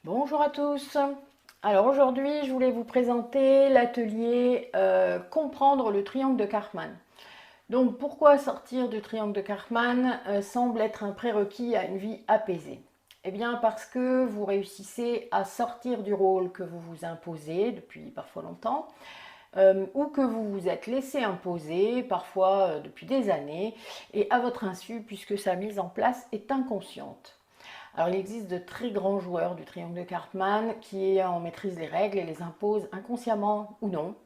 Bonjour à tous. Alors aujourd'hui, je voulais vous présenter l'atelier Comprendre le triangle de Karpman. Donc pourquoi sortir du triangle de Karpman semble être un prérequis à une vie apaisée? Eh bien parce que vous réussissez à sortir du rôle que vous vous imposez depuis parfois longtemps, ou que vous vous êtes laissé imposer parfois depuis des années et à votre insu puisque sa mise en place est inconsciente. Alors il existe de très grands joueurs du triangle de Karpman qui en maîtrisent les règles et les imposent inconsciemment ou non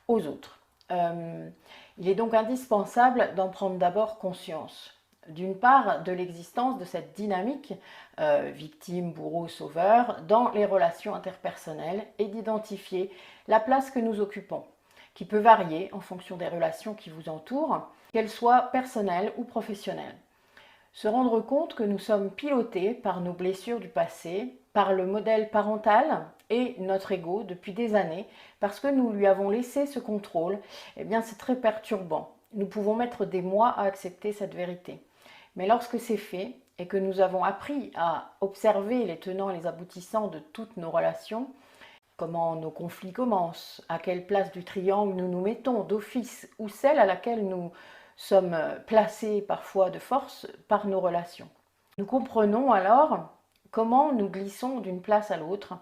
aux autres. Il est donc indispensable d'en prendre d'abord conscience. D'une part, de l'existence de cette dynamique victime, bourreau, sauveur dans les relations interpersonnelles et d'identifier la place que nous occupons, qui peut varier en fonction des relations qui vous entourent, qu'elles soient personnelles ou professionnelles. Se rendre compte que nous sommes pilotés par nos blessures du passé, par le modèle parental et notre ego depuis des années, parce que nous lui avons laissé ce contrôle, eh bien c'est très perturbant. Nous pouvons mettre des mois à accepter cette vérité. Mais lorsque c'est fait et que nous avons appris à observer les tenants et les aboutissants de toutes nos relations, comment nos conflits commencent, à quelle place du triangle nous nous mettons d'office ou celle à laquelle nous sommes placés parfois de force par nos relations. Nous comprenons alors comment nous glissons d'une place à l'autre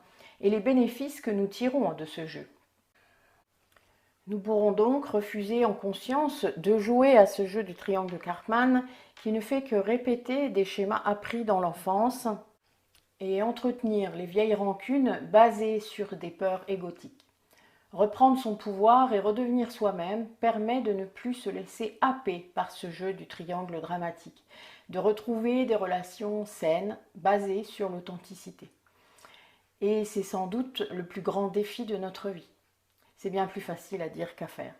et les bénéfices que nous tirons de ce jeu. Nous pourrons donc refuser en conscience de jouer à ce jeu du triangle de Karpman qui ne fait que répéter des schémas appris dans l'enfance et entretenir les vieilles rancunes basées sur des peurs égotiques. Reprendre son pouvoir et redevenir soi-même permet de ne plus se laisser happer par ce jeu du triangle dramatique, de retrouver des relations saines basées sur l'authenticité. Et c'est sans doute le plus grand défi de notre vie. C'est bien plus facile à dire qu'à faire.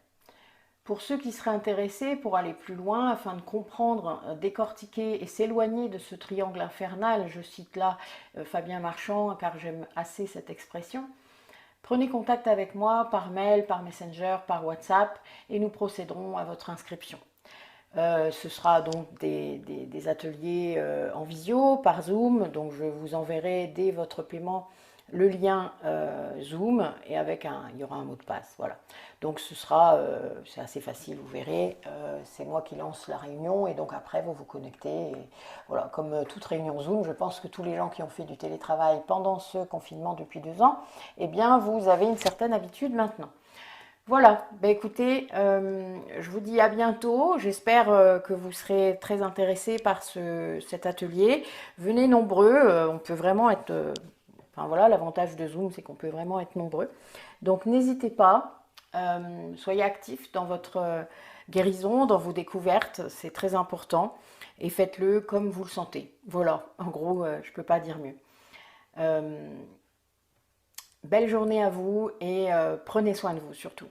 Pour ceux qui seraient intéressés pour aller plus loin, afin de comprendre, décortiquer et s'éloigner de ce triangle infernal, je cite là Fabien Marchand car j'aime assez cette expression, prenez contact avec moi par mail, par Messenger, par WhatsApp et nous procéderons à votre inscription. Ce sera donc des ateliers en visio, par Zoom, donc je vous enverrai dès votre paiement le lien Zoom et il y aura un mot de passe. Voilà. Donc c'est assez facile, vous verrez. C'est moi qui lance la réunion et donc après vous vous connectez. Et voilà, comme toute réunion Zoom, je pense que tous les gens qui ont fait du télétravail pendant ce confinement depuis 2 ans, eh bien vous avez une certaine habitude maintenant. Voilà, bah écoutez, je vous dis à bientôt. J'espère que vous serez très intéressés par cet atelier. Venez nombreux, on peut vraiment être... enfin voilà, l'avantage de Zoom, c'est qu'on peut vraiment être nombreux. Donc n'hésitez pas, soyez actifs dans votre guérison, dans vos découvertes, c'est très important. Et faites-le comme vous le sentez. Voilà, en gros, je ne peux pas dire mieux. Belle journée à vous et prenez soin de vous surtout.